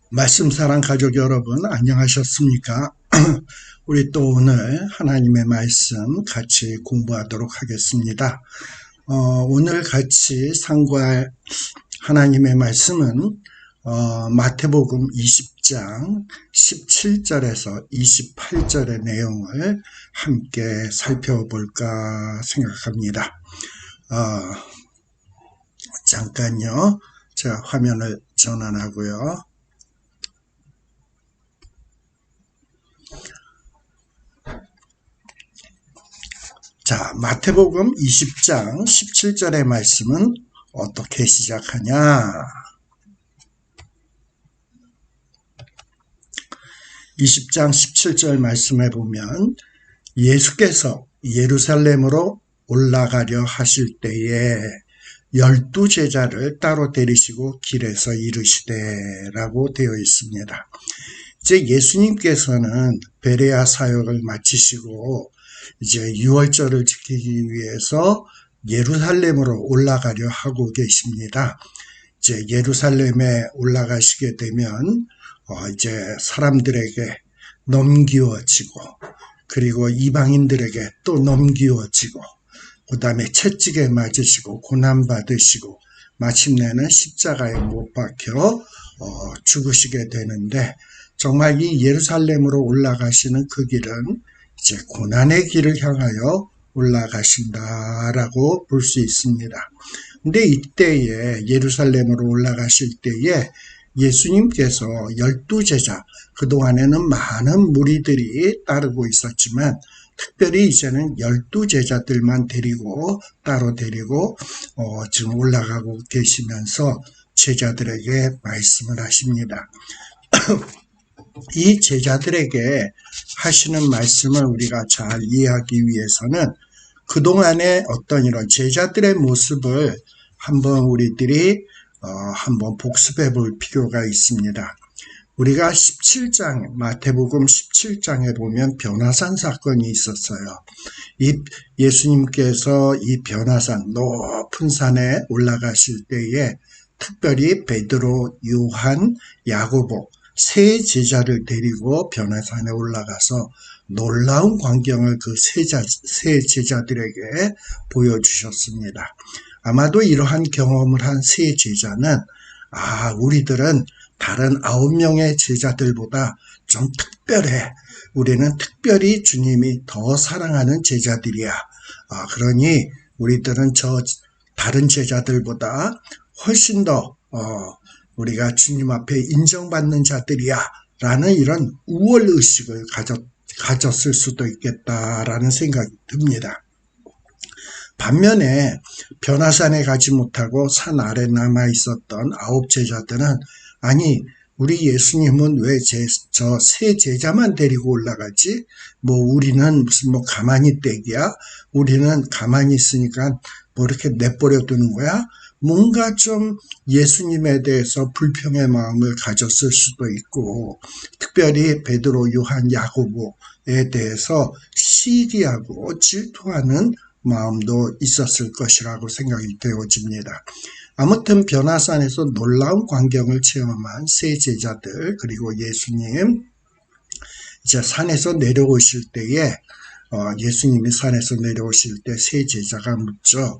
말씀사랑 가족 여러분, 안녕하셨습니까? 우리 또 오늘 하나님의 말씀 같이 공부하도록 하겠습니다. 오늘 같이 상고할 하나님의 말씀은 마태복음 20장 17절에서 28절의 내용을 함께 살펴볼까 생각합니다. 잠깐요. 제가 화면을 전환하고요. 자, 마태복음 20장 17절의 말씀은 어떻게 시작하냐? 20장 17절 말씀에 보면 예수께서 예루살렘으로 올라가려 하실 때에 12제자를 따로 데리시고 길에서 이르시되 라고 되어 있습니다. 이제 예수님께서는 베레아 사역을 마치시고 이제 유월절을 지키기 위해서 예루살렘으로 올라가려 하고 계십니다. 이제 예루살렘에 올라가시게 되면 이제 사람들에게 넘기워지고 그리고 이방인들에게 또 넘기워지고 그 다음에 채찍에 맞으시고 고난받으시고 마침내는 십자가에 못 박혀 죽으시게 되는데 정말 이 예루살렘으로 올라가시는 그 길은 이제 고난의 길을 향하여 올라가신다라고 볼 수 있습니다. 근데 이때에 예루살렘으로 올라가실 때에 예수님께서 12제자, 그동안에는 많은 무리들이 따르고 있었지만 특별히 이제는 12제자들만 따로 데리고 지금 올라가고 계시면서 제자들에게 말씀을 하십니다. 이 제자들에게 하시는 말씀을 우리가 잘 이해하기 위해서는 그동안의 어떤 이런 제자들의 모습을 한번 우리들이 한번 복습해 볼 필요가 있습니다. 우리가 17장, 마태복음 17장에 보면 변화산 사건이 있었어요. 이 예수님께서 이 변화산, 높은 산에 올라가실 때에 특별히 베드로, 요한, 야고보 세 제자를 데리고 변화산에 올라가서 놀라운 광경을 그 세 제자들에게 보여주셨습니다. 아마도 이러한 경험을 한 세 제자는 우리들은 다른 9명의 제자들보다 좀 특별해. 우리는 특별히 주님이 더 사랑하는 제자들이야. 그러니 우리들은 다른 제자들보다 훨씬 더 우리가 주님 앞에 인정받는 자들이야 라는 이런 우월의식을 가졌을 수도 있겠다라는 생각이 듭니다. 반면에 변화산에 가지 못하고 산 아래 남아있었던 9제자들은 우리 예수님은 왜 저 세 제자만 데리고 올라가지? 우리는 무슨 가만히 떼기야? 우리는 가만히 있으니까 이렇게 내버려 두는 거야? 뭔가 좀 예수님에 대해서 불평의 마음을 가졌을 수도 있고 특별히 베드로, 요한, 야고보에 대해서 시기하고 질투하는 마음도 있었을 것이라고 생각이 되어집니다. 아무튼 변화산에서 놀라운 광경을 체험한 세 제자들 그리고 예수님 이제 산에서 내려오실 때에 예수님이 산에서 내려오실 때 세 제자가 묻죠.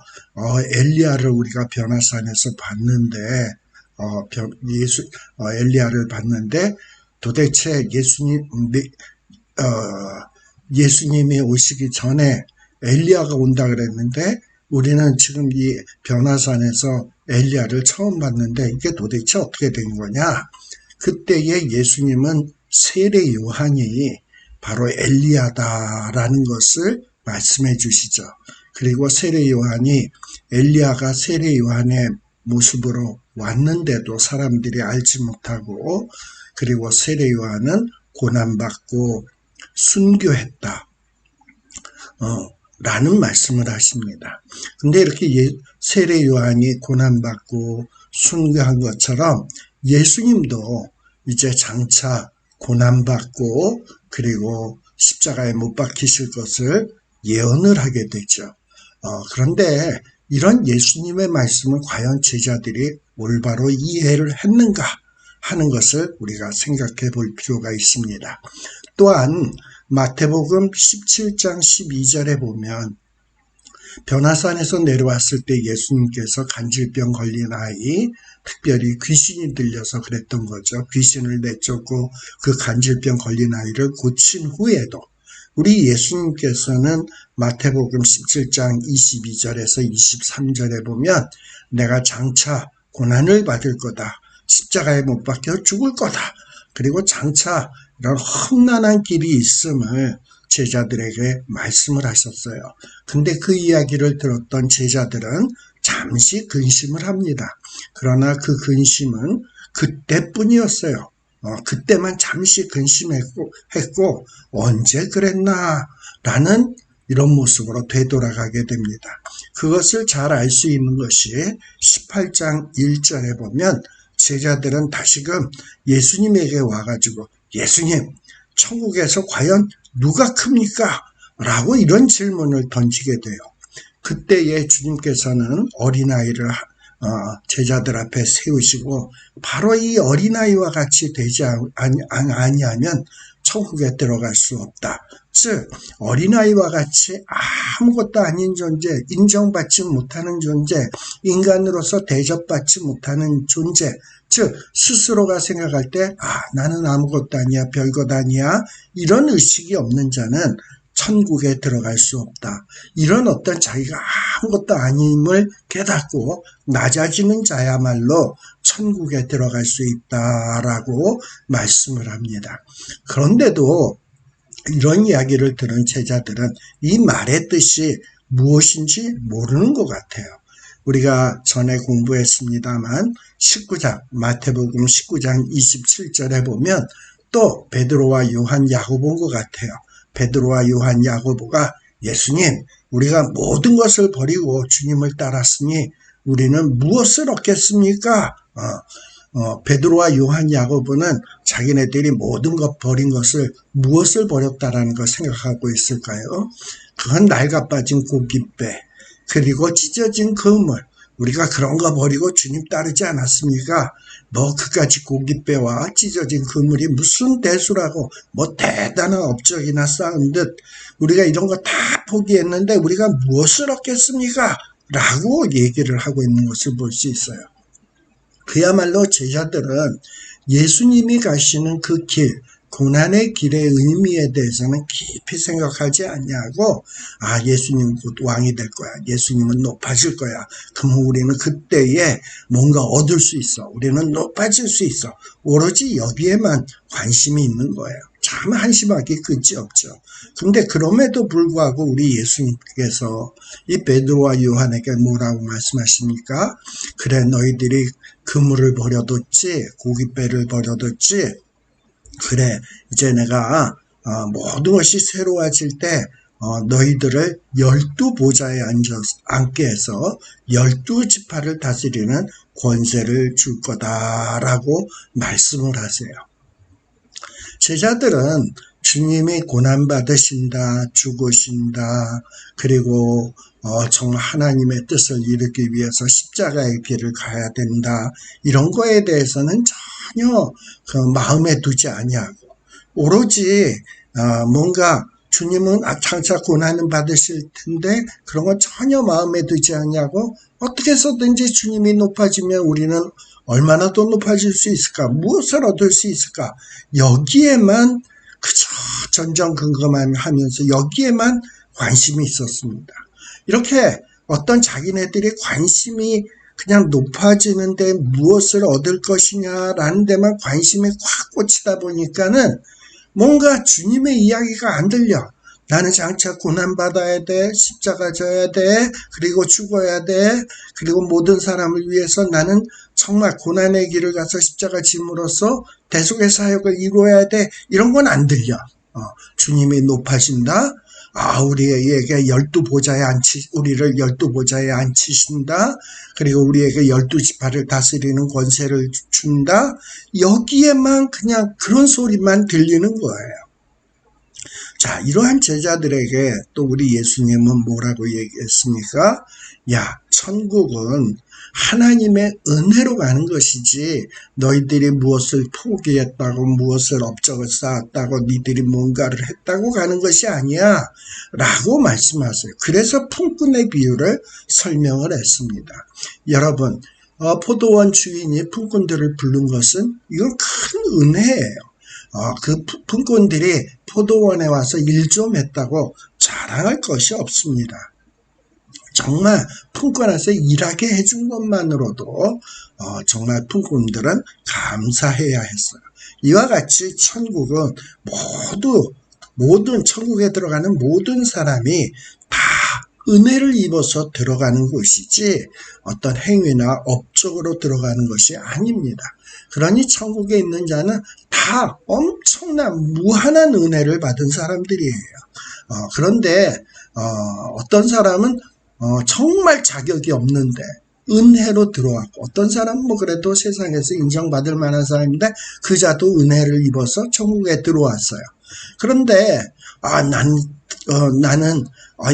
엘리야를 우리가 변화산에서 봤는데 엘리야를 봤는데 도대체 예수님이 오시기 전에 엘리야가 온다 그랬는데 우리는 지금 이 변화산에서 엘리야를 처음 봤는데 이게 도대체 어떻게 된 거냐? 그때에 예수님은 세례 요한이 바로 엘리야다라는 것을 말씀해 주시죠. 그리고 세례 요한이 엘리야가 세례 요한의 모습으로 왔는데도 사람들이 알지 못하고 그리고 세례 요한은 고난받고 순교했다. 라는 말씀을 하십니다. 근데 이렇게 세례 요한이 고난받고 순교한 것처럼 예수님도 이제 장차 고난받고 그리고 십자가에 못 박히실 것을 예언을 하게 되죠. 그런데 이런 예수님의 말씀을 과연 제자들이 올바로 이해를 했는가 하는 것을 우리가 생각해 볼 필요가 있습니다. 또한 마태복음 17장 12절에 보면 변화산에서 내려왔을 때 예수님께서 간질병 걸린 아이, 특별히 귀신이 들려서 그랬던 거죠. 귀신을 내쫓고 그 간질병 걸린 아이를 고친 후에도 우리 예수님께서는 마태복음 17장 22절에서 23절에 보면 내가 장차 고난을 받을 거다. 십자가에 못 박혀 죽을 거다. 그리고 장차 이런 험난한 길이 있음을 제자들에게 말씀을 하셨어요. 근데 그 이야기를 들었던 제자들은 잠시 근심을 합니다. 그러나 그 근심은 그때뿐이었어요. 그때만 잠시 근심했고 언제 그랬나 라는 이런 모습으로 되돌아가게 됩니다. 그것을 잘 알 수 있는 것이 18장 1절에 보면 제자들은 다시금 예수님에게 와가지고 예수님, 천국에서 과연 누가 큽니까? 라고 이런 질문을 던지게 돼요. 그때에 주님께서는 어린아이를 제자들 앞에 세우시고 바로 이 어린아이와 같이 되지 아니하면 천국에 들어갈 수 없다. 즉 어린아이와 같이 아무것도 아닌 존재, 인정받지 못하는 존재, 인간으로서 대접받지 못하는 존재, 즉 스스로가 생각할 때 나는 아무것도 아니야, 별것 아니야, 이런 의식이 없는 자는 천국에 들어갈 수 없다. 이런 어떤 자기가 아무것도 아님을 깨닫고 낮아지는 자야말로 천국에 들어갈 수 있다라고 말씀을 합니다. 그런데도 이런 이야기를 들은 제자들은 이 말의 뜻이 무엇인지 모르는 것 같아요. 우리가 전에 공부했습니다만 19장, 마태복음 19장 27절에 보면 또 베드로와 요한, 야고보인 것 같아요. 베드로와 요한, 야고보가 예수님, 우리가 모든 것을 버리고 주님을 따랐으니 우리는 무엇을 얻겠습니까? 베드로와 요한, 야고보는 자기네들이 모든 것 버린 것을 무엇을 버렸다라는 걸 생각하고 있을까요? 그건 낡아 빠진 고깃배, 그리고 찢어진 그물. 우리가 그런 거 버리고 주님 따르지 않았습니까? 그까지 고깃배와 찢어진 그물이 무슨 대수라고 대단한 업적이나 쌓은 듯 우리가 이런 거 다 포기했는데 우리가 무엇을 얻겠습니까? 라고 얘기를 하고 있는 것을 볼 수 있어요. 그야말로 제자들은 예수님이 가시는 그 길, 고난의 길의 의미에 대해서는 깊이 생각하지 않냐고, 예수님은 곧 왕이 될 거야. 예수님은 높아질 거야. 그러면 우리는 그때에 뭔가 얻을 수 있어. 우리는 높아질 수 있어. 오로지 여기에만 관심이 있는 거예요. 참 한심하기 끝이 없죠. 근데 그럼에도 불구하고 우리 예수님께서 이 베드로와 요한에게 뭐라고 말씀하십니까? 그래, 너희들이 그물을 버려뒀지, 고깃배를 버려뒀지, 그래, 이제 내가 모든 것이 새로워질 때 너희들을 12보좌에 앉게 해서 12지파를 다스리는 권세를 줄 거다라고 말씀을 하세요. 제자들은 주님이 고난받으신다, 죽으신다, 그리고 정말 하나님의 뜻을 이루기 위해서 십자가의 길을 가야 된다, 이런 거에 대해서는 전혀 마음에 두지 아니하고 오로지 뭔가 주님은 장차 고난을 받으실 텐데 그런 거 전혀 마음에 두지 않냐고, 어떻게 해서든지 주님이 높아지면 우리는 얼마나 더 높아질 수 있을까? 무엇을 얻을 수 있을까? 여기에만 그저 전전긍긍만 하면서 여기에만 관심이 있었습니다. 이렇게 어떤 자기네들이 관심이 그냥 높아지는데 무엇을 얻을 것이냐라는 데만 관심이 확 꽂히다 보니까는 뭔가 주님의 이야기가 안 들려. 나는 장차 고난받아야 돼, 십자가 져야 돼, 그리고 죽어야 돼, 그리고 모든 사람을 위해서 나는 정말 고난의 길을 가서 십자가 짐으로써 대속의 사역을 이루어야 돼, 이런 건 안 들려. 주님이 높아진다, 우리에게 우리를 12보좌에 앉히신다, 그리고 우리에게 12지파를 다스리는 권세를 준다, 여기에만 그냥 그런 소리만 들리는 거예요. 자, 이러한 제자들에게 또 우리 예수님은 뭐라고 얘기했습니까? 천국은 하나님의 은혜로 가는 것이지 너희들이 무엇을 포기했다고 무엇을 업적을 쌓았다고 니들이 뭔가를 했다고 가는 것이 아니야 라고 말씀하세요. 그래서 품꾼의 비유를 설명을 했습니다. 여러분, 포도원 주인이 품꾼들을 부른 것은 이건 큰 은혜예요. 그 품꾼들이 포도원에 와서 일 좀 했다고 자랑할 것이 없습니다. 정말 품꾼에서 일하게 해준 것만으로도 정말 품꾼들은 감사해야 했어요. 이와 같이 천국은 모든 천국에 들어가는 모든 사람이 다 은혜를 입어서 들어가는 곳이지 어떤 행위나 업적으로 들어가는 것이 아닙니다. 그러니 천국에 있는 자는 다 엄청난 무한한 은혜를 받은 사람들이에요. 그런데 어떤 사람은 정말 자격이 없는데 은혜로 들어왔고 어떤 사람은 그래도 세상에서 인정받을 만한 사람인데 그자도 은혜를 입어서 천국에 들어왔어요. 그런데 나는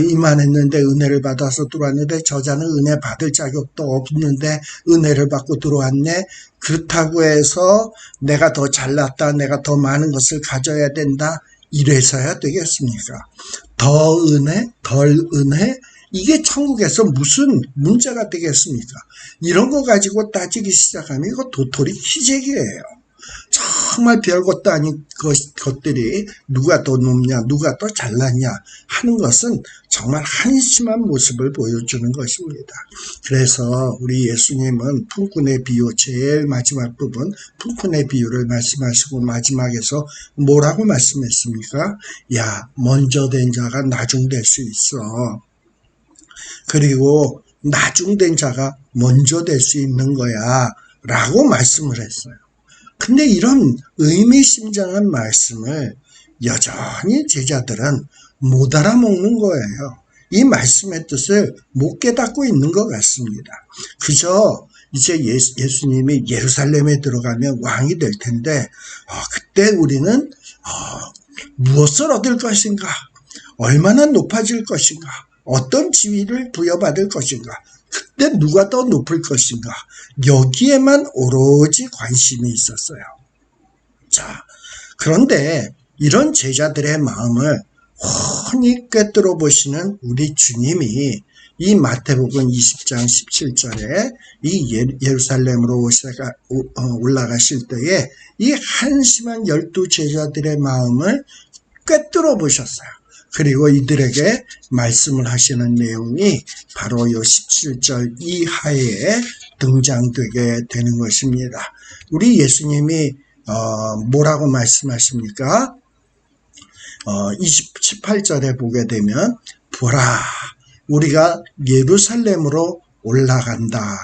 이만했는데 은혜를 받아서 들어왔는데 저자는 은혜 받을 자격도 없는데 은혜를 받고 들어왔네. 그렇다고 해서 내가 더 잘났다, 내가 더 많은 것을 가져야 된다, 이래서야 되겠습니까? 더 은혜, 덜 은혜, 이게 천국에서 무슨 문제가 되겠습니까? 이런 거 가지고 따지기 시작하면 이거 도토리 키재기예요. 정말 별것도 아닌 것들이 누가 더 높냐, 누가 더 잘났냐 하는 것은 정말 한심한 모습을 보여주는 것입니다. 그래서 우리 예수님은 품꾼의 비유, 제일 마지막 부분 품꾼의 비유를 말씀하시고 마지막에서 뭐라고 말씀했습니까? 야, 먼저 된 자가 나중될 수 있어. 그리고 나중된 자가 먼저 될 수 있는 거야 라고 말씀을 했어요. 근데 이런 의미심장한 말씀을 여전히 제자들은 못 알아먹는 거예요. 이 말씀의 뜻을 못 깨닫고 있는 것 같습니다. 그저 이제 예수님이 예루살렘에 들어가면 왕이 될 텐데 그때 우리는 무엇을 얻을 것인가? 얼마나 높아질 것인가? 어떤 지위를 부여받을 것인가? 그때 누가 더 높을 것인가? 여기에만 오로지 관심이 있었어요. 자, 그런데 이런 제자들의 마음을 훤히 꿰뚫어 보시는 우리 주님이 이 마태복음 20장 17절에 이 예루살렘으로 올라가실 때에 이 한심한 12 제자들의 마음을 꿰뚫어 보셨어요. 그리고 이들에게 말씀을 하시는 내용이 바로 이 17절 이하에 등장되게 되는 것입니다. 우리 예수님이 뭐라고 말씀하십니까? 18절에 보게 되면 보라, 우리가 예루살렘으로 올라간다.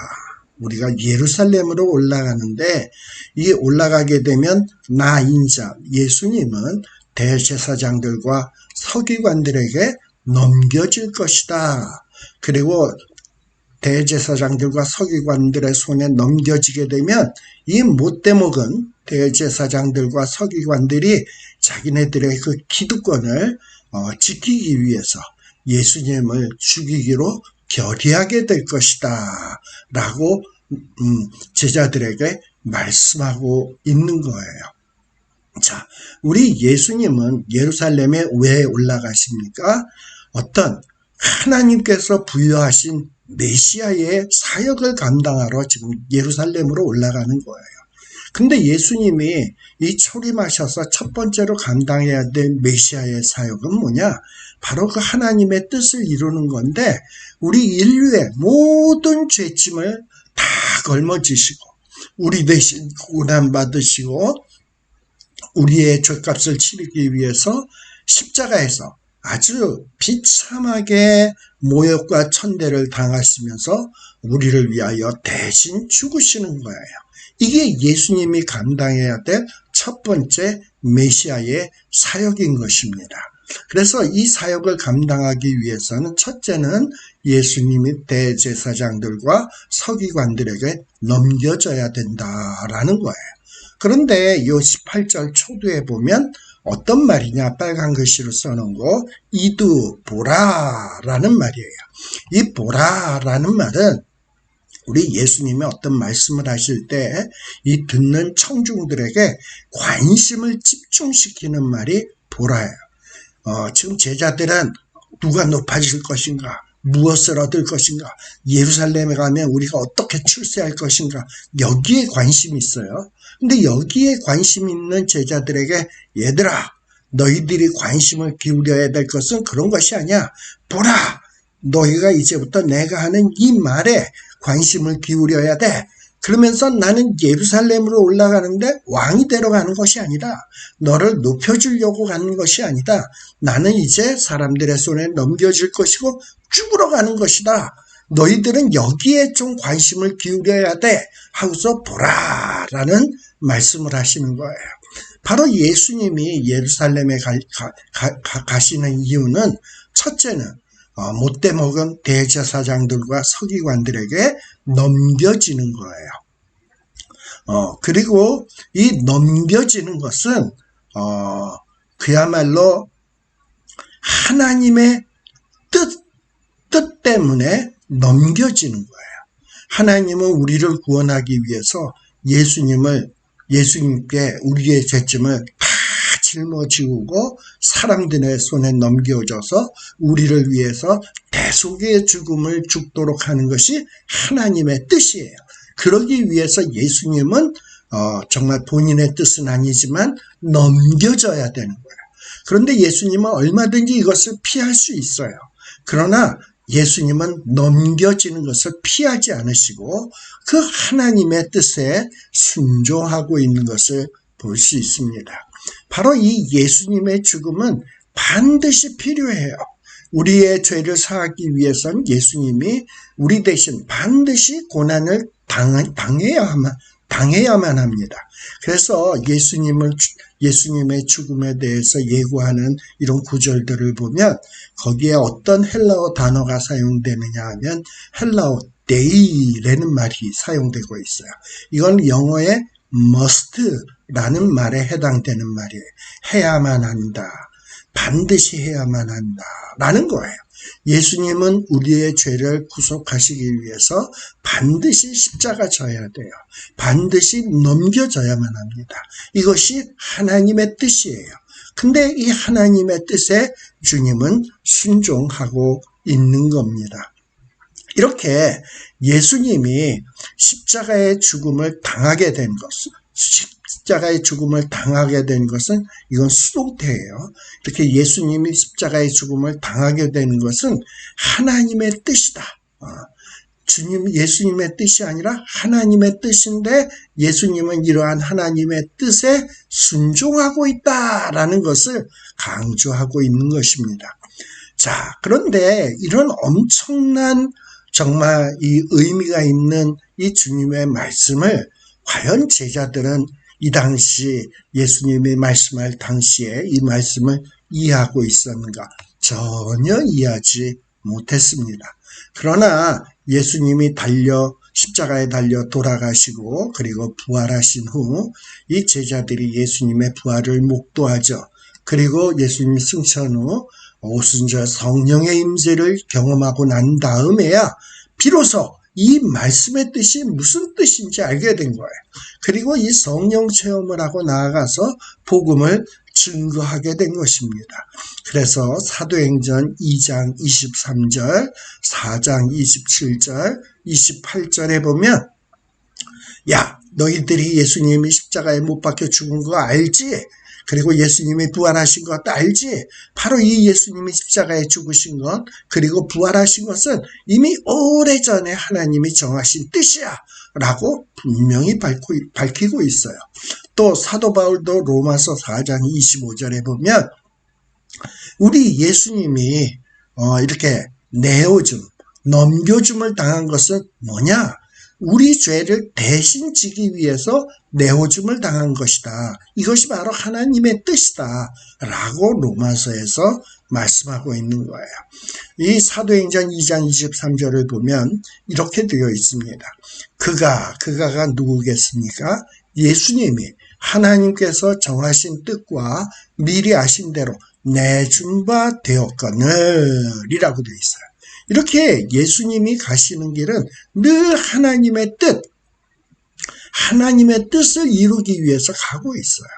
우리가 예루살렘으로 올라가는데 이 올라가게 되면 나 인자, 예수님은 대제사장들과 서기관들에게 넘겨질 것이다. 그리고 대제사장들과 서기관들의 손에 넘겨지게 되면 이 못돼 먹은 대제사장들과 서기관들이 자기네들의 그 기득권을 지키기 위해서 예수님을 죽이기로 결의하게 될 것이다 라고 제자들에게 말씀하고 있는 거예요. 자, 우리 예수님은 예루살렘에 왜 올라가십니까? 어떤 하나님께서 부여하신 메시아의 사역을 감당하러 지금 예루살렘으로 올라가는 거예요. 근데 예수님이 이 초림하셔서 첫 번째로 감당해야 될 메시아의 사역은 뭐냐? 바로 그 하나님의 뜻을 이루는 건데 우리 인류의 모든 죄짐을 다 걸머지시고 우리 대신 고난받으시고 우리의 죄값을 치르기 위해서 십자가에서 아주 비참하게 모욕과 천대를 당하시면서 우리를 위하여 대신 죽으시는 거예요. 이게 예수님이 감당해야 될 첫 번째 메시아의 사역인 것입니다. 그래서 이 사역을 감당하기 위해서는 첫째는 예수님이 대제사장들과 서기관들에게 넘겨져야 된다라는 거예요. 그런데 이 18절 초두에 보면 어떤 말이냐? 빨간 글씨로 써놓은 거, 이두 보라라는 말이에요. 이 보라라는 말은 우리 예수님이 어떤 말씀을 하실 때 이 듣는 청중들에게 관심을 집중시키는 말이 보라예요. 지금 제자들은 누가 높아질 것인가? 무엇을 얻을 것인가? 예루살렘에 가면 우리가 어떻게 출세할 것인가? 여기에 관심이 있어요. 근데 여기에 관심 있는 제자들에게 얘들아, 너희들이 관심을 기울여야 될 것은 그런 것이 아니야. 보라! 너희가 이제부터 내가 하는 이 말에 관심을 기울여야 돼. 그러면서 나는 예루살렘으로 올라가는데 왕이 되러 가는 것이 아니다. 너를 높여주려고 가는 것이 아니다. 나는 이제 사람들의 손에 넘겨질 것이고 죽으러 가는 것이다. 너희들은 여기에 좀 관심을 기울여야 돼. 하고서 보라라는 말씀을 하시는 거예요. 바로 예수님이 예루살렘에 가시는 이유는 첫째는 못돼 먹은 대제사장들과 서기관들에게 넘겨지는 거예요. 그리고 이 넘겨지는 것은 그야말로 하나님의 뜻 때문에 넘겨지는 거예요. 하나님은 우리를 구원하기 위해서 예수님께 우리의 죄짐을 다 짊어지고 사람들의 손에 넘겨줘서 우리를 위해서 대속의 죽음을 죽도록 하는 것이 하나님의 뜻이에요. 그러기 위해서 예수님은 정말 본인의 뜻은 아니지만 넘겨져야 되는 거예요. 그런데 예수님은 얼마든지 이것을 피할 수 있어요. 그러나 예수님은 넘겨지는 것을 피하지 않으시고 그 하나님의 뜻에 순종하고 있는 것을 볼 수 있습니다. 바로 이 예수님의 죽음은 반드시 필요해요. 우리의 죄를 사하기 위해서는 예수님이 우리 대신 반드시 고난을 당해야만 합니다. 그래서 예수님의 죽음에 대해서 예고하는 이런 구절들을 보면 거기에 어떤 헬라어 단어가 사용되느냐 하면 헬라어 데이라는 말이 사용되고 있어요. 이건 영어의 must라는 말에 해당되는 말이에요. 해야만 한다. 반드시 해야만 한다. 라는 거예요. 예수님은 우리의 죄를 구속하시기 위해서 반드시 십자가 져야 돼요. 반드시 넘겨져야만 합니다. 이것이 하나님의 뜻이에요. 근데 이 하나님의 뜻에 주님은 순종하고 있는 겁니다. 이렇게 예수님이 십자가의 죽음을 당하게 된 것은 이건 수동태예요. 이렇게 예수님이 십자가의 죽음을 당하게 되는 것은 하나님의 뜻이다. 예수님의 뜻이 아니라 하나님의 뜻인데 예수님은 이러한 하나님의 뜻에 순종하고 있다라는 것을 강조하고 있는 것입니다. 자, 그런데 이런 엄청난 정말 이 의미가 있는 이 주님의 말씀을 과연 제자들은 이 당시 예수님이 말씀할 당시에 이 말씀을 이해하고 있었는가? 전혀 이해하지 못했습니다. 그러나 예수님이 십자가에 달려 돌아가시고 그리고 부활하신 후 이 제자들이 예수님의 부활을 목도하죠. 그리고 예수님이 승천 후 오순절 성령의 임재를 경험하고 난 다음에야 비로소 이 말씀의 뜻이 무슨 뜻인지 알게 된 거예요. 그리고 이 성령 체험을 하고 나아가서 복음을 증거하게 된 것입니다. 그래서 사도행전 2장 23절, 4장 27절, 28절에 보면 야, 너희들이 예수님이 십자가에 못 박혀 죽은 거 알지? 그리고 예수님이 부활하신 것도 알지? 바로 이 예수님이 십자가에 죽으신 것 그리고 부활하신 것은 이미 오래전에 하나님이 정하신 뜻이야 라고 분명히 밝히고 있어요. 또 사도 바울도 로마서 4장 25절에 보면 우리 예수님이 이렇게 넘겨줌을 당한 것은 뭐냐? 우리 죄를 대신 지기 위해서 내오줌을 당한 것이다. 이것이 바로 하나님의 뜻이다. 라고 로마서에서 말씀하고 있는 거예요. 이 사도행전 2장 23절을 보면 이렇게 되어 있습니다. 그가가 누구겠습니까? 예수님이 하나님께서 정하신 뜻과 미리 아신 대로 내준 바 되었거늘 이라고 되어 있어요. 이렇게 예수님이 가시는 길은 늘 하나님의 뜻을 이루기 위해서 가고 있어요.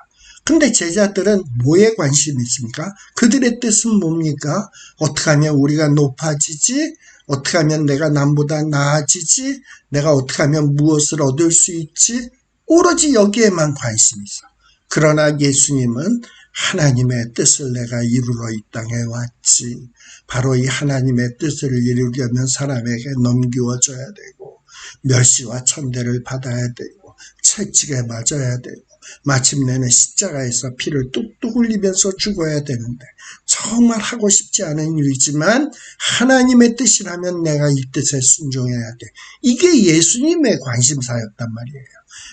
근데 제자들은 뭐에 관심이 있습니까? 그들의 뜻은 뭡니까? 어떻게 하면 우리가 높아지지? 어떻게 하면 내가 남보다 나아지지? 내가 어떻게 하면 무엇을 얻을 수 있지? 오로지 여기에만 관심이 있어. 그러나 예수님은 하나님의 뜻을 내가 이루러 이 땅에 왔지. 바로 이 하나님의 뜻을 이루려면 사람에게 넘겨줘야 되고 멸시와 천대를 받아야 되고 채찍에 맞아야 되고 마침내는 십자가에서 피를 뚝뚝 흘리면서 죽어야 되는데 정말 하고 싶지 않은 일이지만 하나님의 뜻이라면 내가 이 뜻에 순종해야 돼. 이게 예수님의 관심사였단 말이에요.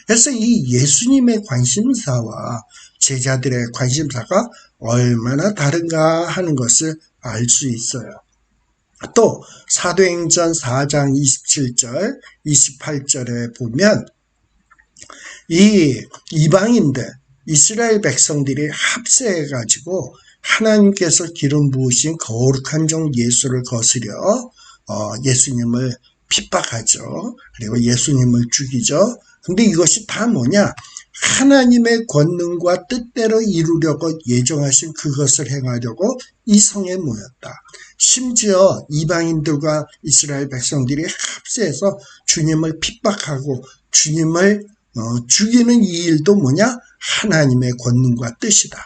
그래서 이 예수님의 관심사와 제자들의 관심사가 얼마나 다른가 하는 것을 알 수 있어요. 또 사도행전 4장 27절, 28절에 보면 이 이방인들, 이스라엘 백성들이 합세해가지고 하나님께서 기름 부으신 거룩한 종 예수를 거스려 예수님을 핍박하죠. 그리고 예수님을 죽이죠. 근데 이것이 다 뭐냐? 하나님의 권능과 뜻대로 이루려고 예정하신 그것을 행하려고 이 성에 모였다. 심지어 이방인들과 이스라엘 백성들이 합세해서 주님을 핍박하고 주님을 죽이는 이 일도 뭐냐? 하나님의 권능과 뜻이다.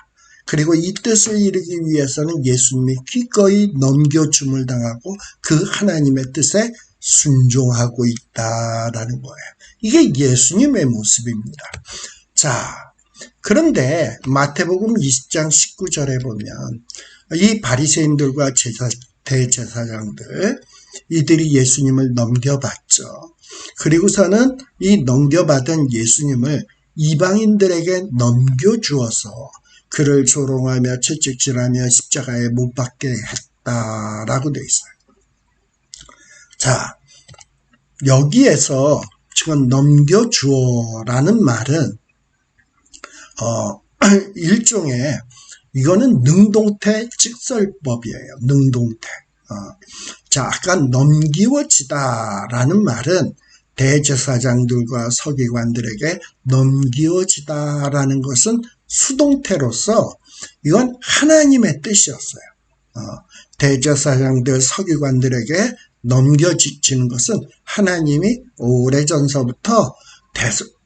그리고 이 뜻을 이루기 위해서는 예수님이 기꺼이 넘겨줌을 당하고 그 하나님의 뜻에 순종하고 있다라는 거예요. 이게 예수님의 모습입니다. 자, 그런데 마태복음 20장 19절에 보면 이 바리새인들과 대제사장들 이들이 예수님을 넘겨받죠. 그리고서는 이 넘겨받은 예수님을 이방인들에게 넘겨주어서 그를 조롱하며 채찍질하며 십자가에 못 박게 했다라고 되어 있어요. 자, 여기에서 지금 넘겨주어라는 말은 일종의 이거는 능동태 직설법이에요. 능동태. 자, 아까 넘기워지다라는 말은 대제사장들과 서기관들에게 넘기워지다라는 것은 수동태로서 이건 하나님의 뜻이었어요. 대제사장들, 서기관들에게 넘겨지는 것은 하나님이 오래전서부터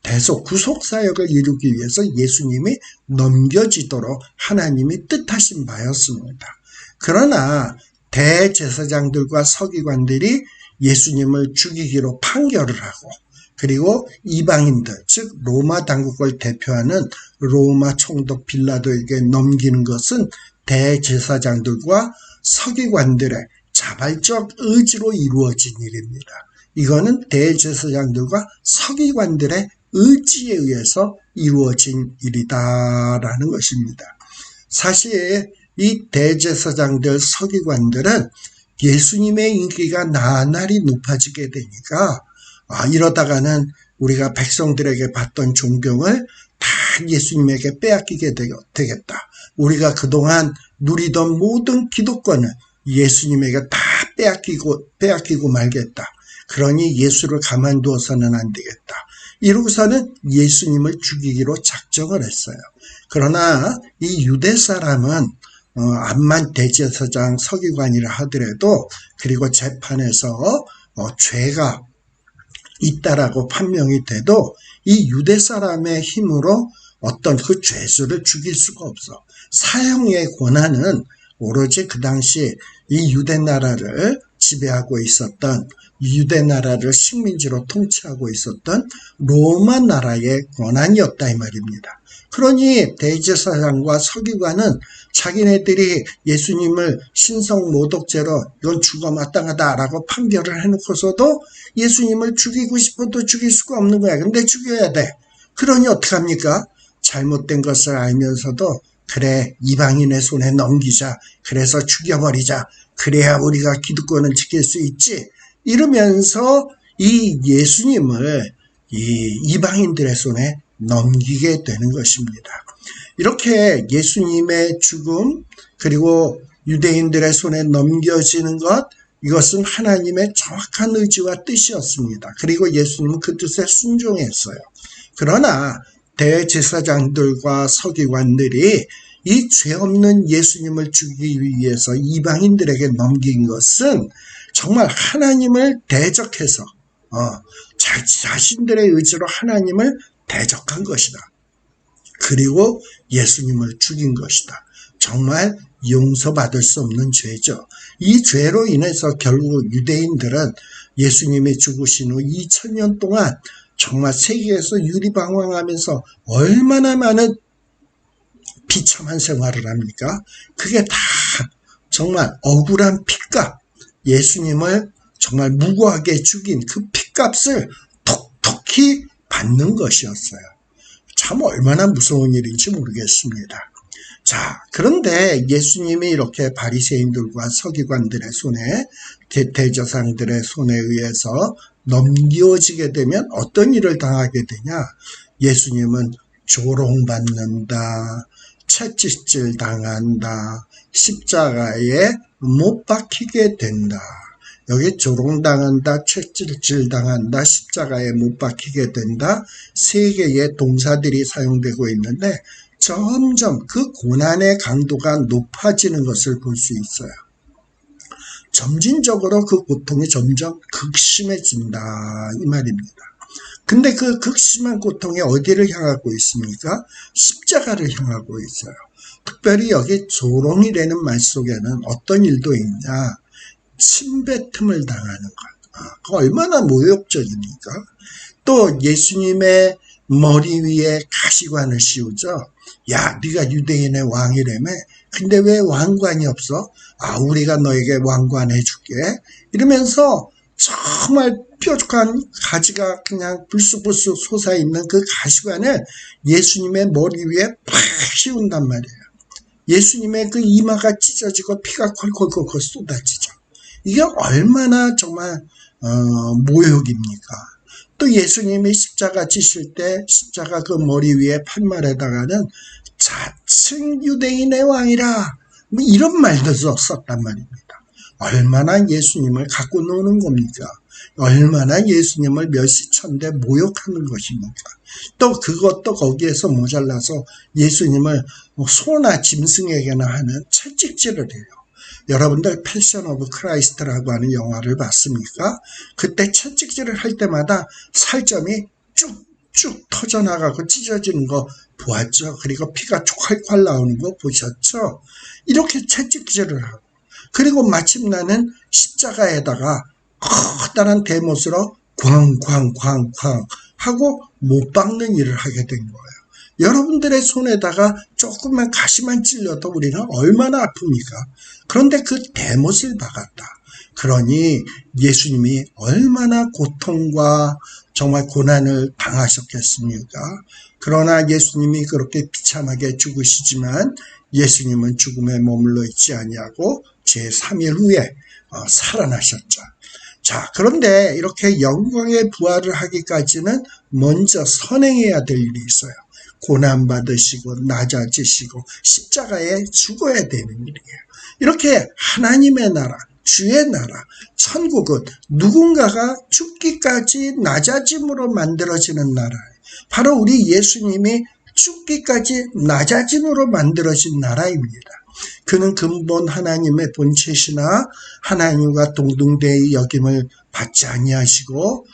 대속 구속사역을 이루기 위해서 예수님이 넘겨지도록 하나님이 뜻하신 바였습니다. 그러나 대제사장들과 서기관들이 예수님을 죽이기로 판결을 하고 그리고 이방인들, 즉 로마 당국을 대표하는 로마 총독 빌라도에게 넘기는 것은 대제사장들과 서기관들의 자발적 의지로 이루어진 일입니다. 이거는 대제사장들과 서기관들의 의지에 의해서 이루어진 일이다라는 것입니다. 사실 이 대제사장들, 서기관들은 예수님의 인기가 나날이 높아지게 되니까 이러다가는 우리가 백성들에게 받던 존경을 다 예수님에게 빼앗기게 되겠다. 우리가 그동안 누리던 모든 기득권을 예수님에게 다 빼앗기고 말겠다. 그러니 예수를 가만두어서는 안 되겠다. 이러고서는 예수님을 죽이기로 작정을 했어요. 그러나 이 유대 사람은 암만 대제사장 서기관이라 하더라도 그리고 재판에서 죄가 있다라고 판명이 돼도 이 유대 사람의 힘으로 어떤 그 죄수를 죽일 수가 없어. 사형의 권한은 오로지 그 당시 이 유대 나라를 지배하고 있었던 유대 나라를 식민지로 통치하고 있었던 로마 나라의 권한이었다 이 말입니다. 그러니 대제사장과 서기관은 자기네들이 예수님을 신성 모독죄로 이건 죽어 마땅하다라고 판결을 해놓고서도 예수님을 죽이고 싶어도 죽일 수가 없는 거야. 근데 죽여야 돼. 그러니 어떡합니까? 잘못된 것을 알면서도 그래 이방인의 손에 넘기자. 그래서 죽여버리자. 그래야 우리가 기득권을 지킬 수 있지. 이러면서 이 예수님을 이 이방인들의 손에 넘기게 되는 것입니다. 이렇게 예수님의 죽음 그리고 유대인들의 손에 넘겨지는 것 이것은 하나님의 정확한 의지와 뜻이었습니다. 그리고 예수님은 그 뜻에 순종했어요. 그러나 대제사장들과 서기관들이 이 죄 없는 예수님을 죽이기 위해서 이방인들에게 넘긴 것은 정말 하나님을 대적해서 자신들의 의지로 하나님을 대적한 것이다. 그리고 예수님을 죽인 것이다. 정말 용서받을 수 없는 죄죠. 이 죄로 인해서 결국 유대인들은 예수님이 죽으신 후 2000년 동안 정말 세계에서 유리방황하면서 얼마나 많은 비참한 생활을 합니까? 그게 다 정말 억울한 핏값, 예수님을 정말 무고하게 죽인 그 핏값을 톡톡히 받는 것이었어요. 참 얼마나 무서운 일인지 모르겠습니다. 자, 그런데 예수님이 이렇게 바리새인들과 서기관들의 손에 대제사장들의 손에 의해서 넘겨지게 되면 어떤 일을 당하게 되냐? 예수님은 조롱받는다, 채찍질 당한다, 십자가에 못 박히게 된다. 여기 조롱당한다, 채찍질 당한다, 십자가에 못 박히게 된다. 세 개의 동사들이 사용되고 있는데 점점 그 고난의 강도가 높아지는 것을 볼 수 있어요. 점진적으로 그 고통이 점점 극심해진다 이 말입니다. 근데 그 극심한 고통이 어디를 향하고 있습니까? 십자가를 향하고 있어요. 특별히 여기 조롱이라는 말 속에는 어떤 일도 있냐? 침뱉음을 당하는 것. 그 얼마나 모욕적입니까? 또 예수님의 머리 위에 가시관을 씌우죠. 야, 네가 유대인의 왕이라며? 근데 왜 왕관이 없어? 우리가 너에게 왕관 해줄게. 이러면서 정말 뾰족한 가지가 그냥 불쑥불쑥 솟아있는 그 가시관을 예수님의 머리 위에 팍 씌운단 말이에요. 예수님의 그 이마가 찢어지고 피가 콜콜콜콜 쏟아지죠. 이게 얼마나 정말 모욕입니까? 또 예수님이 십자가 지실 때 십자가 그 머리 위에 판말에다가는 자칭 유대인의 왕이라 뭐 이런 말도 썼단 말입니다. 얼마나 예수님을 갖고 노는 겁니까? 얼마나 예수님을 멸시천대 모욕하는 것입니까? 또 그것도 거기에서 모자라서 예수님을 소나 짐승에게나 하는 채찍질을 해요. 여러분들 패션 오브 크라이스트라고 하는 영화를 봤습니까? 그때 채찍질을 할 때마다 살점이 쭉쭉 터져나가고 찢어지는 거 보았죠? 그리고 피가 촉활활 나오는 거 보셨죠? 이렇게 채찍질을 하고 그리고 마침나는 십자가에다가 커다란 대못으로 쾅쾅쾅쾅 하고 못 박는 일을 하게 된 거예요. 여러분들의 손에다가 조금만 가시만 찔려도 우리는 얼마나 아픕니까? 그런데 그 대못을 박았다. 그러니 예수님이 얼마나 고통과 정말 고난을 당하셨겠습니까? 그러나 예수님이 그렇게 비참하게 죽으시지만 예수님은 죽음에 머물러 있지 아니하고 제3일 후에 살아나셨죠. 자, 그런데 이렇게 영광의 부활을 하기까지는 먼저 선행해야 될 일이 있어요. 고난받으시고 낮아지시고 십자가에 죽어야 되는 일이에요. 이렇게 하나님의 나라, 주의 나라, 천국은 누군가가 죽기까지 낮아짐으로 만들어지는 나라예요. 바로 우리 예수님이 죽기까지 낮아짐으로 만들어진 나라입니다. 그는 근본 하나님의 본체시나 하나님과 동등되이 여김을 받지 아니하시고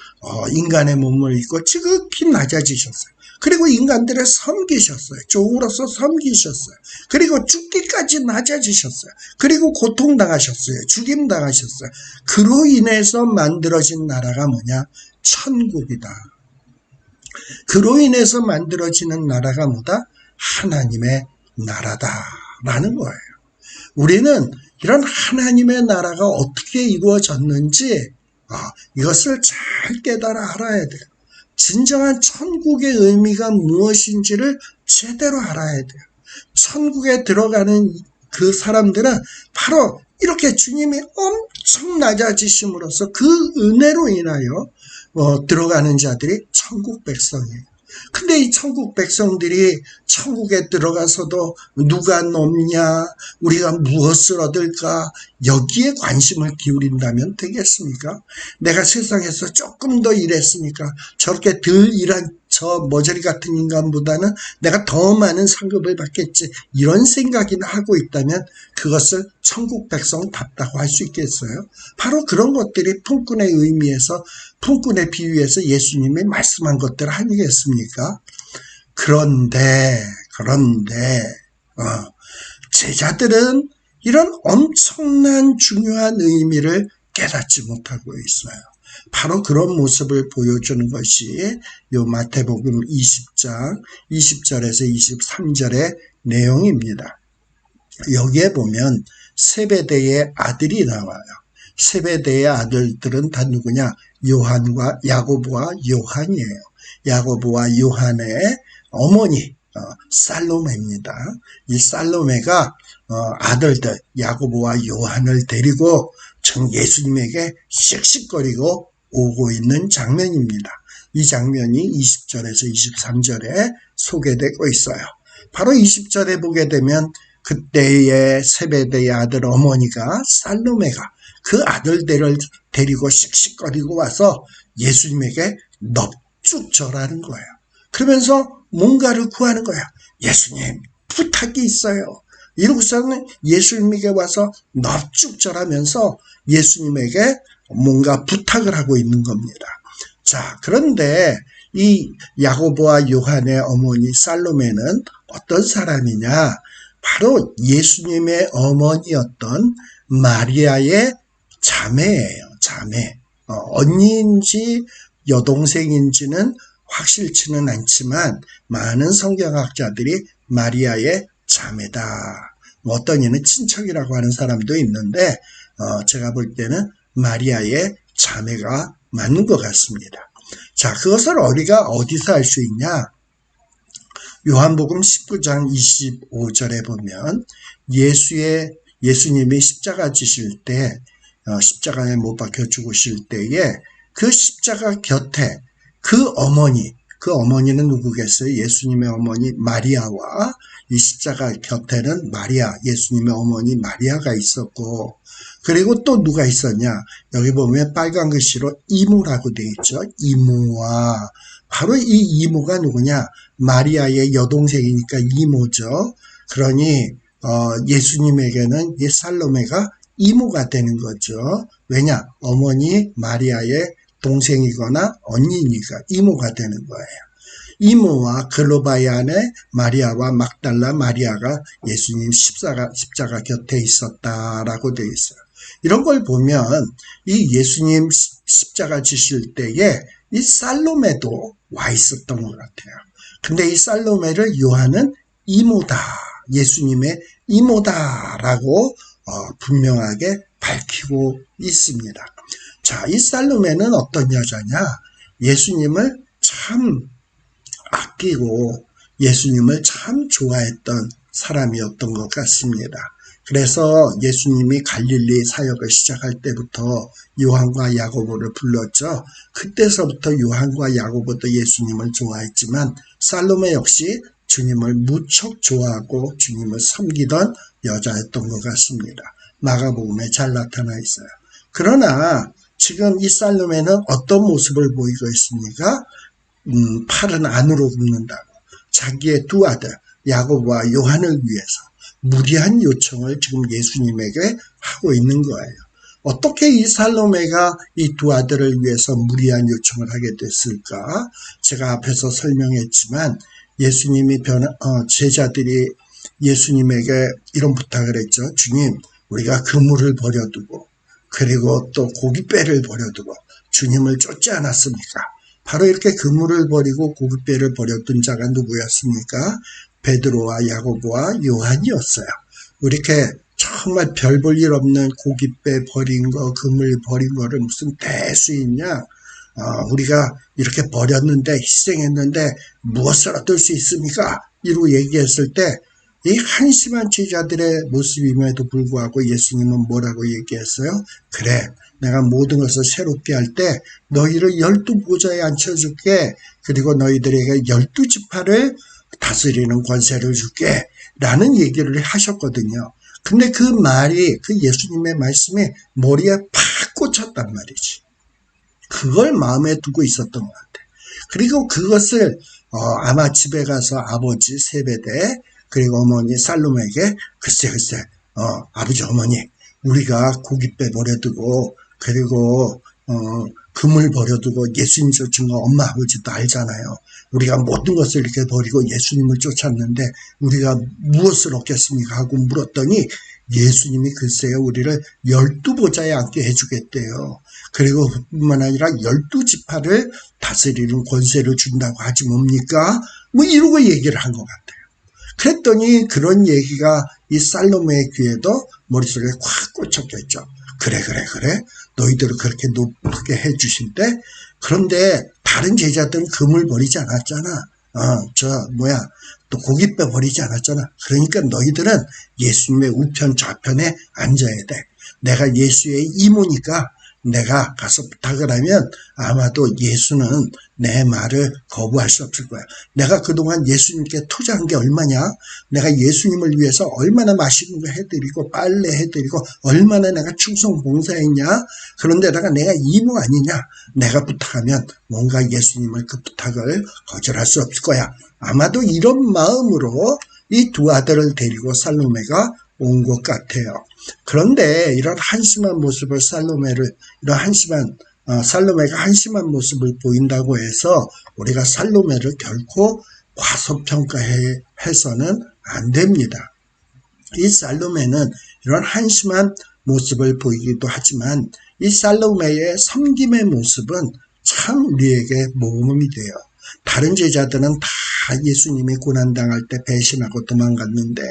인간의 몸을 입고 지극히 낮아지셨어요. 그리고 인간들을 섬기셨어요. 종으로서 섬기셨어요. 그리고 죽기까지 낮아지셨어요. 그리고 고통당하셨어요. 죽임당하셨어요. 그로 인해서 만들어진 나라가 뭐냐? 천국이다. 그로 인해서 만들어지는 나라가 뭐다? 하나님의 나라다라는 거예요. 우리는 이런 하나님의 나라가 어떻게 이루어졌는지 이것을 잘 깨달아 알아야 돼요. 진정한 천국의 의미가 무엇인지를 제대로 알아야 돼요. 천국에 들어가는 그 사람들은 바로 이렇게 주님이 엄청 낮아지심으로써 그 은혜로 인하여 들어가는 자들이 천국 백성이에요. 근데 이 천국 백성들이 천국에 들어가서도 누가 높냐, 우리가 무엇을 얻을까, 여기에 관심을 기울인다면 되겠습니까? 내가 세상에서 조금 더 일했으니까 저렇게 덜 일한 저 머저리 같은 인간보다는 내가 더 많은 상급을 받겠지, 이런 생각이나 하고 있다면 그것을 천국 백성답다고 할 수 있겠어요? 바로 그런 것들이 품꾼의 의미에서, 품꾼의 비유에서 예수님이 말씀한 것들 아니겠습니까? 그런데 제자들은 이런 엄청난 중요한 의미를 깨닫지 못하고 있어요. 바로 그런 모습을 보여주는 것이 요 마태복음 20장 20절에서 23절의 내용입니다. 여기에 보면 세베대의 아들이 나와요. 세베대의 아들들은 다 누구냐? 요한과 야고보와 요한이에요. 야고보와 요한의 어머니 살로메입니다. 이 살로메가 아들들 야고보와 요한을 데리고 예수님에게 씩씩거리고 오고 있는 장면입니다. 이 장면이 20절에서 23절에 소개되고 있어요. 바로 20절에 보게 되면 그때의 세베대의 아들 어머니가 살로메가 그 아들들을 데리고 씩씩거리고 와서 예수님에게 넙죽 절하는 거예요. 그러면서 뭔가를 구하는 거예요. 예수님, 부탁이 있어요. 이러고서는 예수님에게 와서 넙죽 절하면서 예수님에게 뭔가 부탁을 하고 있는 겁니다. 자, 그런데 이 야고보와 요한의 어머니 살로메는 어떤 사람이냐? 바로 예수님의 어머니였던 마리아의 자매예요. 자매. 언니인지 여동생인지는 확실치는 않지만 많은 성경학자들이 마리아의 자매다. 어떤 이는 친척이라고 하는 사람도 있는데 제가 볼 때는 마리아의 자매가 맞는 것 같습니다. 자, 그것을 우리가 어디서 알 수 있냐? 요한복음 19장 25절에 보면 예수님이 십자가 지실 때 십자가에 못 박혀 죽으실 때에 그 십자가 곁에 그 어머니는 누구겠어요? 예수님의 어머니 마리아와 이 십자가 곁에는 마리아, 예수님의 어머니 마리아가 있었고, 그리고 또 누가 있었냐? 여기 보면 빨간 글씨로 이모라고 되어 있죠. 이모와 바로 이 이모가 누구냐? 마리아의 여동생이니까 이모죠. 그러니 예수님에게는 이 살로메가 이모가 되는 거죠. 왜냐? 어머니 마리아의 동생이거나 언니니까 이모가 되는 거예요. 이모와 글로바얀의 마리아와 막달라 마리아가 예수님 십자가 곁에 있었다라고 되어 있어요. 이런 걸 보면 이 예수님 십자가 지실 때에 이 살로메도 와 있었던 것 같아요. 근데 이 살로메를 요한은 이모다, 예수님의 이모다라고 분명하게 밝히고 있습니다. 자, 이 살로메는 어떤 여자냐? 예수님을 참 아끼고 예수님을 참 좋아했던 사람이었던 것 같습니다. 그래서 예수님이 갈릴리 사역을 시작할 때부터 요한과 야고보를 불렀죠. 그때서부터 요한과 야고보도 예수님을 좋아했지만 살로메 역시 주님을 무척 좋아하고 주님을 섬기던 여자였던 것 같습니다. 마가복음에 잘 나타나 있어요. 그러나 지금 이 살로메는 어떤 모습을 보이고 있습니까? 팔은 안으로 굽는다고 자기의 두 아들 야고보와 요한을 위해서 무리한 요청을 지금 예수님에게 하고 있는 거예요. 어떻게 이 살로메가 이 두 아들을 위해서 무리한 요청을 하게 됐을까? 제가 앞에서 설명했지만 예수님이 제자들이 예수님에게 이런 부탁을 했죠. 주님, 우리가 그물을 버려두고 그리고 또 고깃배를 버려두고 주님을 쫓지 않았습니까? 바로 이렇게 그물을 버리고 고깃배를 버렸던 자가 누구였습니까? 베드로와 야고보와 요한이었어요. 이렇게 정말 별 볼 일 없는 고깃배 버린 거, 그물 버린 거를 무슨 대수 있냐? 우리가 이렇게 버렸는데, 희생했는데 무엇을 얻을 수 있습니까? 이러고 얘기했을 때 이 한심한 제자들의 모습임에도 불구하고 예수님은 뭐라고 얘기했어요? 그래, 내가 모든 것을 새롭게 할 때 너희를 12보좌에 앉혀줄게. 그리고 너희들에게 12지파를 다스리는 권세를 줄게. 라는 얘기를 하셨거든요. 근데 그 말이, 그 예수님의 말씀이 머리에 팍 꽂혔단 말이지. 그걸 마음에 두고 있었던 것 같아요. 그리고 그것을 아마 집에 가서 아버지 세베대 그리고 어머니 살로메에게 글쎄 아버지 어머니 우리가 고깃배 버려두고 그리고 금을 버려두고 예수님 쫓은 거 엄마 아버지도 알잖아요. 우리가 모든 것을 이렇게 버리고 예수님을 쫓았는데 우리가 무엇을 얻겠습니까? 하고 물었더니 예수님이 글쎄요 우리를 12보좌에 앉게 해주겠대요. 그리고 뿐만 아니라 12지파를 다스리는 권세를 준다고 하지 뭡니까? 뭐 이러고 얘기를 한 것 같아요. 그랬더니 그런 얘기가 이 살로메의 귀에도 머릿속에 콱 꽂혔겠죠. 그래 너희들을 그렇게 높게 해주실 때 그런데 다른 제자들은 금을 버리지 않았잖아. 또 고깃배 버리지 않았잖아. 그러니까 너희들은 예수님의 우편 좌편에 앉아야 돼. 내가 예수의 이모니까 내가 가서 부탁을 하면 아마도 예수는 내 말을 거부할 수 없을 거야. 내가 그동안 예수님께 투자한 게 얼마냐? 내가 예수님을 위해서 얼마나 맛있는 거 해드리고 빨래 해드리고 얼마나 내가 충성 봉사했냐? 그런데다가 내가 이모 아니냐? 내가 부탁하면 뭔가 예수님을 그 부탁을 거절할 수 없을 거야. 아마도 이런 마음으로 이 두 아들을 데리고 살로메가 온 것 같아요. 그런데 이런 한심한 모습을 살로메가 한심한 모습을 보인다고 해서 우리가 살로메를 결코 과소평가해서는 안 됩니다. 이 살로메는 이런 한심한 모습을 보이기도 하지만 이 살로메의 섬김의 모습은 참 우리에게 모범이 돼요. 다른 제자들은 다 예수님이 고난당할 때 배신하고 도망갔는데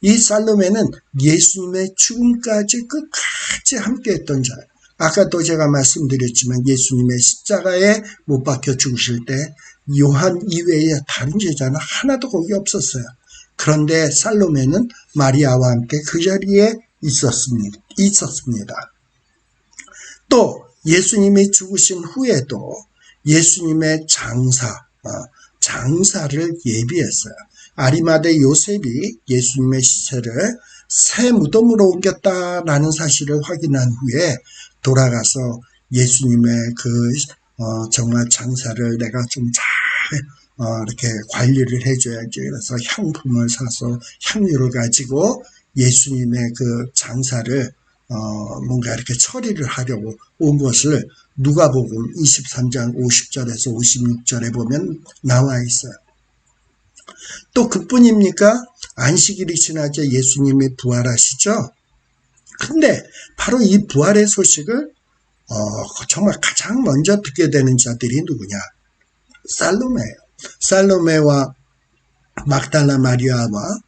이 살로메는 예수님의 죽음까지 끝까지 함께했던 자예요. 아까도 제가 말씀드렸지만 예수님의 십자가에 못 박혀 죽으실 때 요한 이외에 다른 제자는 하나도 거기 없었어요. 그런데 살로메는 마리아와 함께 그 자리에 있었습니다. 또 예수님이 죽으신 후에도 예수님의 장사를 예비했어요. 아리마대 요셉이 예수님의 시체를 새 무덤으로 옮겼다라는 사실을 확인한 후에 돌아가서 예수님의 정말 장사를 내가 좀 잘 이렇게 관리를 해줘야지. 그래서 향품을 사서 향유를 가지고 예수님의 그 장사를 뭔가 이렇게 처리를 하려고 온 것을 누가복음 23장 50절에서 56절에 보면 나와 있어요. 또 그뿐입니까? 안식일이 지나자 예수님이 부활하시죠? 근데 바로 이 부활의 소식을 정말 가장 먼저 듣게 되는 자들이 누구냐? 살로메예요. 살로메와 막달라 마리아와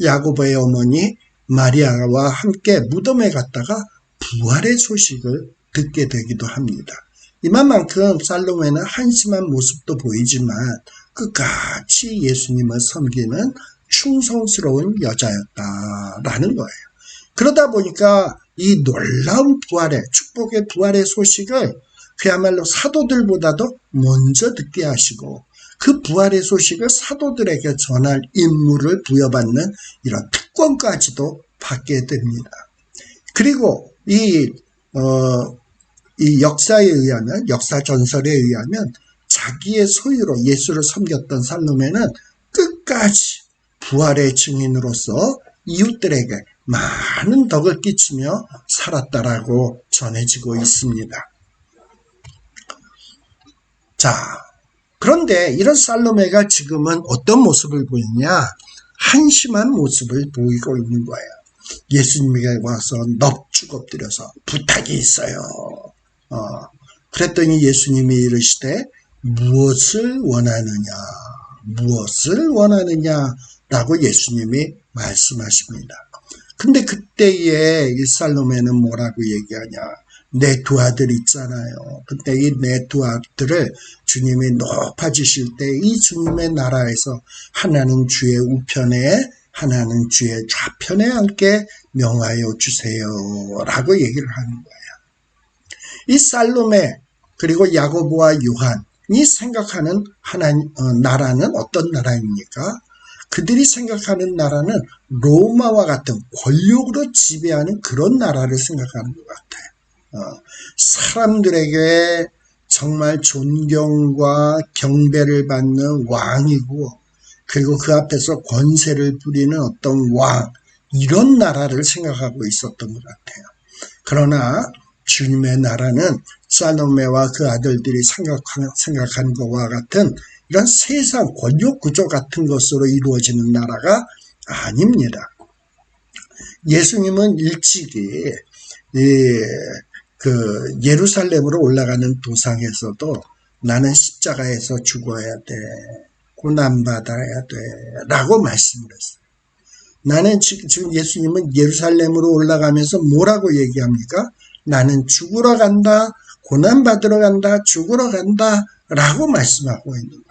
야고보의 어머니 마리아와 함께 무덤에 갔다가 부활의 소식을 듣게 되기도 합니다. 이만큼 살로메는 한심한 모습도 보이지만 끝까지 예수님을 섬기는 충성스러운 여자였다라는 거예요. 그러다 보니까 이 놀라운 부활의 축복의 부활의 소식을 그야말로 사도들보다도 먼저 듣게 하시고 그 부활의 소식을 사도들에게 전할 임무를 부여받는 이런 특권까지도 받게 됩니다. 그리고 이 역사에 의하면, 역사 전설에 의하면 자기의 소유로 예수를 섬겼던 살로메는 끝까지 부활의 증인으로서 이웃들에게 많은 덕을 끼치며 살았다라고 전해지고 있습니다. 자, 그런데 이런 살로메가 지금은 어떤 모습을 보이냐? 한심한 모습을 보이고 있는 거예요. 예수님에게 와서 넙죽 엎드려서 부탁이 있어요. 그랬더니 예수님이 이르시되 무엇을 원하느냐? 무엇을 원하느냐? 라고 예수님이 말씀하십니다. 근데 그때에 이 살로메는 뭐라고 얘기하냐? 내 두 아들 있잖아요. 그때 이 내 두 아들을 주님이 높아지실 때 이 주님의 나라에서 하나는 주의 우편에 하나는 주의 좌편에 앉게 명하여 주세요. 라고 얘기를 하는 거예요. 이 살로메 그리고 야고보와 요한이 생각하는 나라는 어떤 나라입니까? 그들이 생각하는 나라는 로마와 같은 권력으로 지배하는 그런 나라를 생각하는 것 같아요. 사람들에게 정말 존경과 경배를 받는 왕이고 그리고 그 앞에서 권세를 부리는 어떤 왕, 이런 나라를 생각하고 있었던 것 같아요. 그러나 주님의 나라는 살로메와 그 아들들이 생각한 것과 같은 이런 세상 권력 구조 같은 것으로 이루어지는 나라가 아닙니다. 예수님은 일찍이 예루살렘으로 올라가는 도상에서도 나는 십자가에서 죽어야 돼, 고난받아야 돼 라고 말씀을 했어요. 나는 지금 예수님은 예루살렘으로 올라가면서 뭐라고 얘기합니까? 나는 죽으러 간다, 고난받으러 간다, 죽으러 간다 라고 말씀하고 있는 거예요.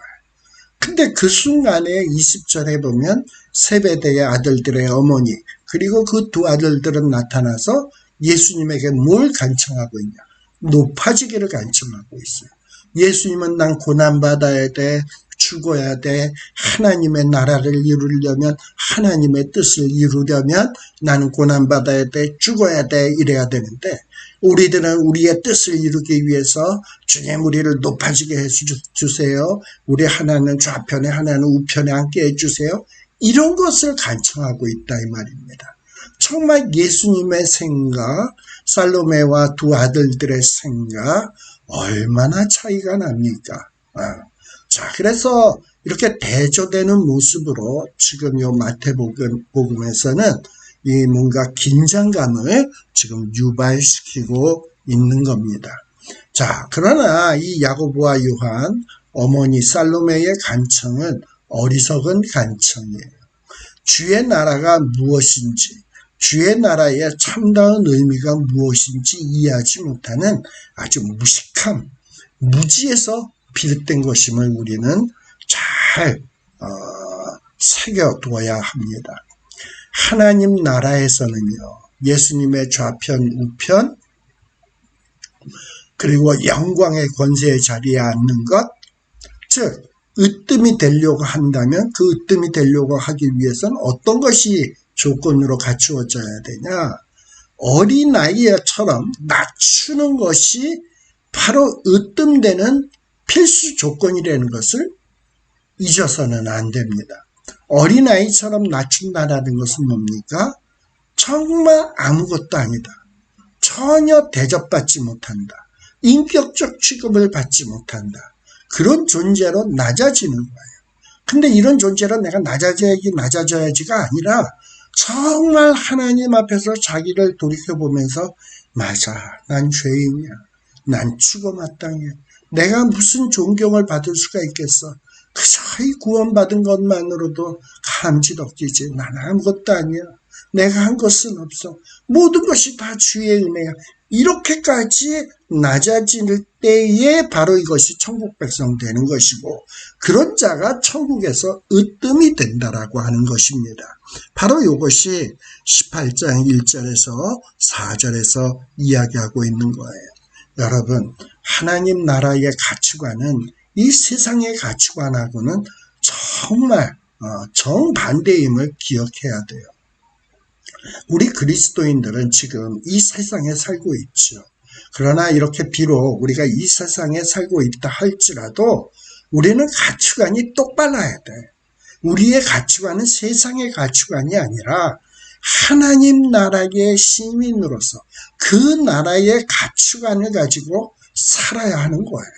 근데 그 순간에 20절에 보면 세베대의 아들들의 어머니 그리고 그 두 아들들은 나타나서 예수님에게 뭘 간청하고 있냐? 높아지기를 간청하고 있어요. 예수님은 난 고난받아야 돼, 죽어야 돼, 하나님의 나라를 이루려면, 하나님의 뜻을 이루려면 나는 고난받아야 돼, 죽어야 돼, 이래야 되는데 우리들은 우리의 뜻을 이루기 위해서 주님 우리를 높아지게 해주세요. 우리 하나는 좌편에 하나는 우편에 앉게 해주세요. 이런 것을 간청하고 있다 이 말입니다. 정말 예수님의 생각, 살로메와 두 아들들의 생각 얼마나 차이가 납니까? 자, 그래서 이렇게 대조되는 모습으로 지금 요 마태복음에서는 이 뭔가 긴장감을 지금 유발시키고 있는 겁니다. 자, 그러나 이 야고보와 요한, 어머니 살로메의 간청은 어리석은 간청이에요. 주의 나라가 무엇인지, 주의 나라의 참다운 의미가 무엇인지 이해하지 못하는 아주 무식함, 무지에서 비롯된 것임을 우리는 잘 새겨두어야 합니다. 하나님 나라에서는요, 예수님의 좌편, 우편, 그리고 영광의 권세의 자리에 앉는 것, 즉 으뜸이 되려고 한다면 그 으뜸이 되려고 하기 위해서는 어떤 것이 조건으로 갖추어져야 되냐? 어린아이처럼 낮추는 것이 바로 으뜸되는 필수 조건이라는 것을 잊어서는 안 됩니다. 어린아이처럼 낮춘다는 것은 뭡니까? 정말 아무것도 아니다. 전혀 대접받지 못한다. 인격적 취급을 받지 못한다. 그런 존재로 낮아지는 거예요. 근데 이런 존재로 내가 낮아져야지가 아니라 정말 하나님 앞에서 자기를 돌이켜보면서 맞아, 난 죄인이야. 난 죽어 마땅해. 내가 무슨 존경을 받을 수가 있겠어. 그저 이 구원받은 것만으로도 감지덕지지. 난 아무것도 아니야. 내가 한 것은 없어. 모든 것이 다 주의 은혜야. 이렇게까지 낮아질 때에 바로 이것이 천국 백성 되는 것이고, 그런 자가 천국에서 으뜸이 된다라고 하는 것입니다. 바로 이것이 18장 1절에서 4절에서 이야기하고 있는 거예요. 여러분, 하나님 나라의 가치관은 이 세상의 가치관하고는 정말 정반대임을 기억해야 돼요. 우리 그리스도인들은 지금 이 세상에 살고 있죠. 그러나 이렇게 비록 우리가 이 세상에 살고 있다 할지라도 우리는 가치관이 똑바라야 돼. 우리의 가치관은 세상의 가치관이 아니라 하나님 나라의 시민으로서 그 나라의 가치관을 가지고 살아야 하는 거예요.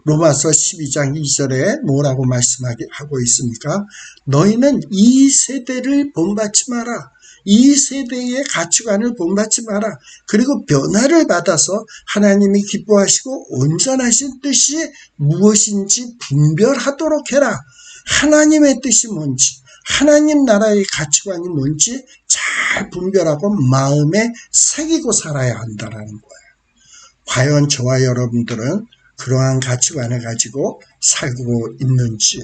로마서 12장 2절에 뭐라고 말씀하고 있습니까? 너희는 이 세대를 본받지 마라. 이 세대의 가치관을 본받지 마라. 그리고 변화를 받아서 하나님이 기뻐하시고 온전하신 뜻이 무엇인지 분별하도록 해라. 하나님의 뜻이 뭔지, 하나님 나라의 가치관이 뭔지 잘 분별하고 마음에 새기고 살아야 한다는 거예요. 과연 저와 여러분들은 그러한 가치관을 가지고 살고 있는지요?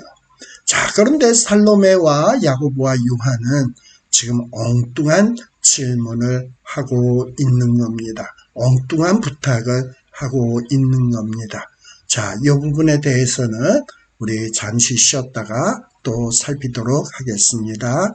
자, 그런데 살로메와 야고보와 요한은 지금 엉뚱한 질문을 하고 있는 겁니다. 엉뚱한 부탁을 하고 있는 겁니다. 자, 이 부분에 대해서는 우리 잠시 쉬었다가 또 살피도록 하겠습니다.